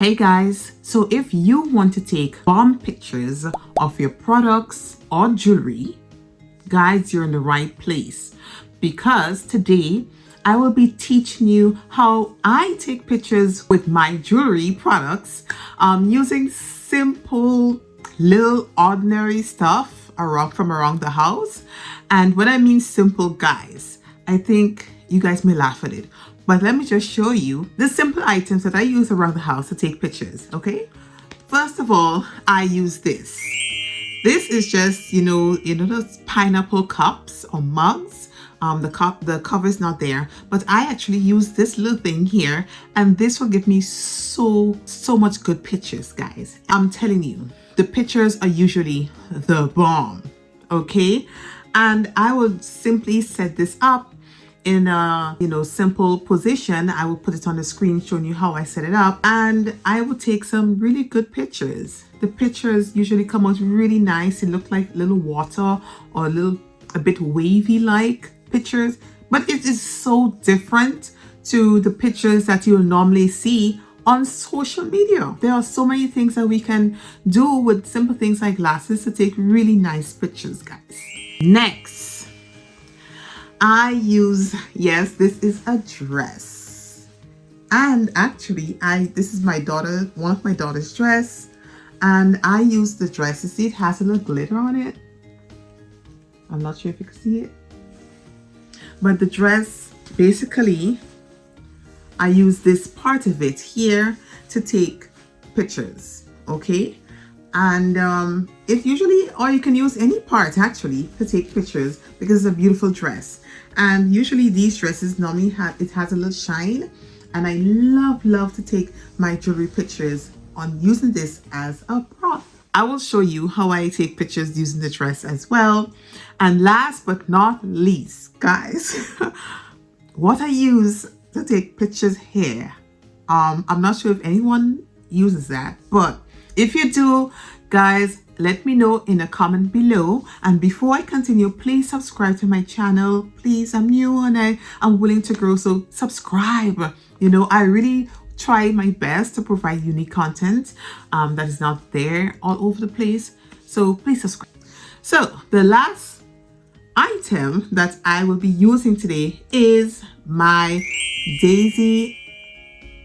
Hey guys, so if you want to take bomb pictures of your products or jewelry, guys, you're in the right place, because today I will be teaching you how I take pictures with my jewelry products using simple little ordinary stuff from around the house. And when I mean simple, guys, I think you guys may laugh at it, but let me just show you the simple items that I use around the house to take pictures. Okay, first of all, I use this. This is just, those pineapple cups or mugs. The cover is not there, but I actually use this little thing here, and this will give me so much good pictures, guys. I'm telling you, the pictures are usually the bomb. Okay, and I will simply set this up in a simple position. I will put it on the screen showing you how I set it up, and I will take some really good pictures. The pictures usually come out really nice. It look like little water or a bit wavy like pictures, but it is so different to the pictures that you'll normally see on social media. There are so many things that we can do with simple things like glasses to take really nice pictures, guys. Next, I use, yes, this is a dress, and actually this is one of my daughter's dress, and I use the dress. You see, it has a little glitter on it. I'm not sure if you can see it, but the dress, basically I use this part of it here to take pictures. Okay, and it usually, or you can use any part actually to take pictures, because it's a beautiful dress. And usually these dresses normally has a little shine, and I love to take my jewelry pictures on using this as a prop. I will show you how I take pictures using the dress as well. And last but not least, guys, what I use to take pictures here, I'm not sure if anyone uses that, but if you do, guys, let me know in a comment below. And before I continue, please subscribe to my channel. Please, I'm new and I'm willing to grow, so subscribe. I really try my best to provide unique content that is not there all over the place, so please subscribe. So the last item that I will be using today is my Daisy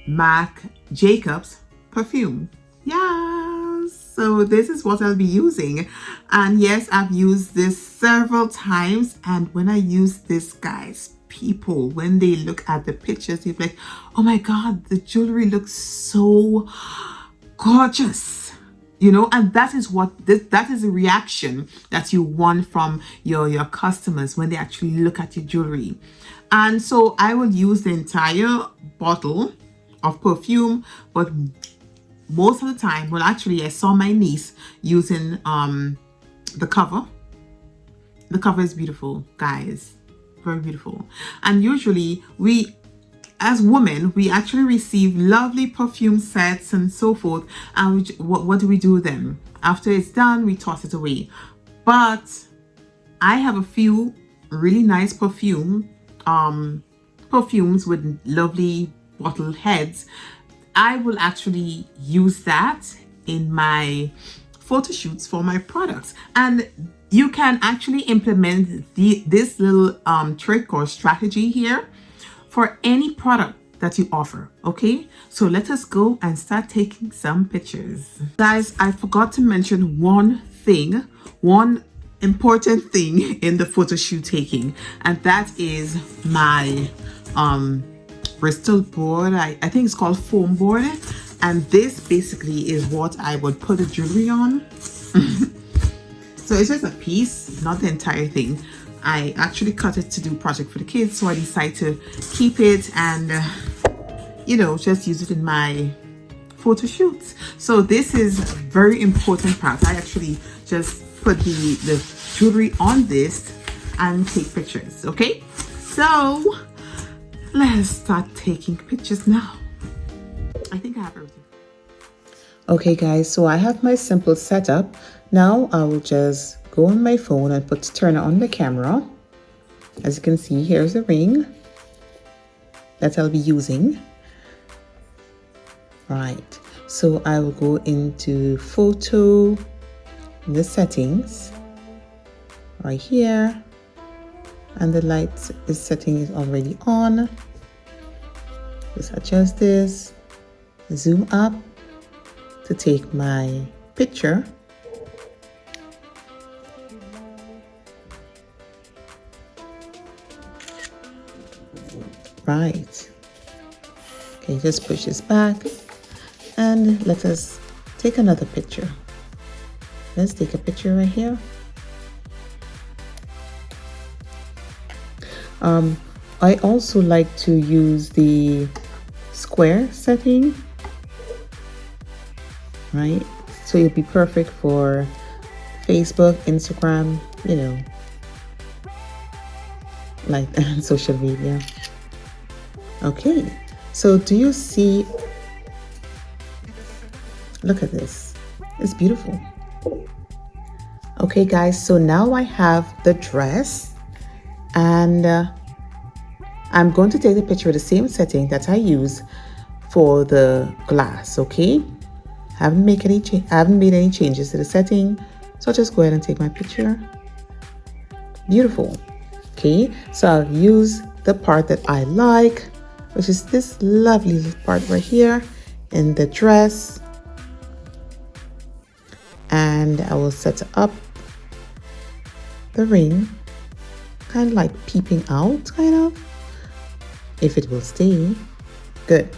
Mac Jacobs perfume. Yes, so this is what I'll be using, and yes, I've used this several times. And when I use this, guys, people, when they look at the pictures, they're like, oh my god, the jewelry looks so gorgeous, and that is that is a reaction that you want from your customers when they actually look at your jewelry. And so I will use the entire bottle of perfume, but most of the time, well, actually I saw my niece using the cover. The cover is beautiful, guys, very beautiful. And usually we, as women, we actually receive lovely perfume sets and so forth, and what do we do then? After it's done, we toss it away. But I have a few really nice perfumes with lovely bottle heads. I will actually use that in my photo shoots for my products, and you can actually implement this little trick or strategy here for any product that you offer. Okay, so let us go and start taking some pictures. Guys, I forgot to mention one important thing in the photo shoot taking, and that is my Bristol board. I think it's called foam board, and this basically is what I would put the jewelry on. So it's just a piece, not the entire thing. I actually cut it to do a project for the kids, so I decided to keep it and just use it in my photo shoots. So this is a very important part. I actually just put the jewelry on this and take pictures. Okay, so let's start taking pictures now. I think I have everything. Okay guys, so I have my simple setup. Now I will just go on my phone and turn on the camera. As you can see, here's the ring that I'll be using. Right, So I will go into photo, the settings right here, and the light setting is already on. Just adjust this, zoom up to take my picture. Right. Okay, just push this back and let us take another picture. Let's take a picture right here. I also like to use the square setting, right? So it'll be perfect for Facebook, Instagram, you know, like social media. Okay, so do you see? Look at this, it's beautiful. Okay guys, so now I have the dress, and I'm going to take the picture with the same setting that I use for the glass. Okay, I haven't made any changes to the setting, so I'll just go ahead and take my picture. Beautiful. Okay, so I'll use the part that I like, which is this lovely part right here in the dress, and I will set up the ring, kind of like peeping out, kind of, if it will stay. Good.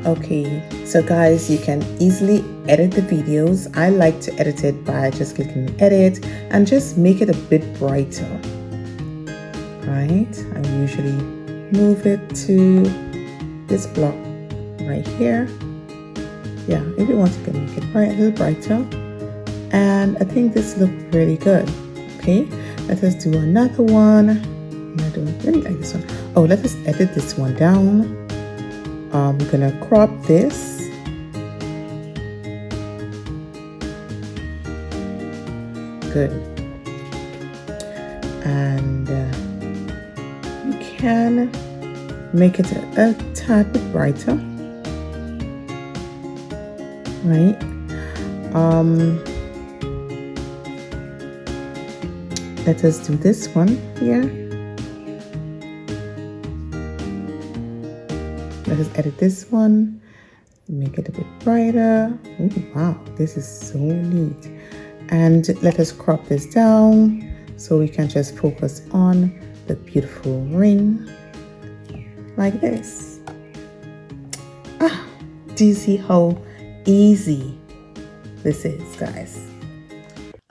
Okay, so guys, you can easily edit the videos. I like to edit it by just clicking edit and just make it a bit brighter. Right, I usually move it to this block right here. Yeah, if you want, you can make it a little brighter. And I think this looks really good. Okay, let us do another one. I don't really like this one. Oh, let us edit this one down. We're gonna crop this. Good. And you can make it a tad bit brighter, right? Let us do this one here. Let us edit this one, make it a bit brighter. Oh, wow, this is so neat. And let us crop this down so we can just focus on the beautiful ring like this. Do you see how easy this is, guys?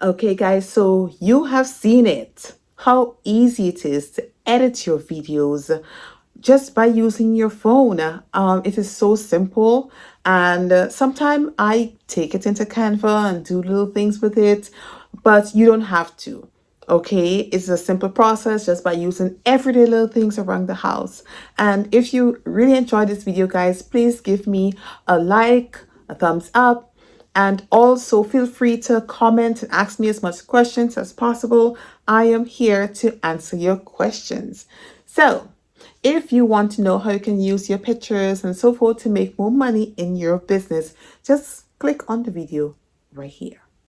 Okay, guys, so you have seen it, how easy it is to edit your videos just by using your phone. It is so simple, and sometimes I take it into Canva and do little things with it, but you don't have to. Okay, it's a simple process just by using everyday little things around the house. And if you really enjoyed this video, guys, please give me a like, a thumbs up, and also feel free to comment and ask me as much questions as possible. I am here to answer your questions. So if you want to know how you can use your pictures and so forth to make more money in your business, just click on the video right here.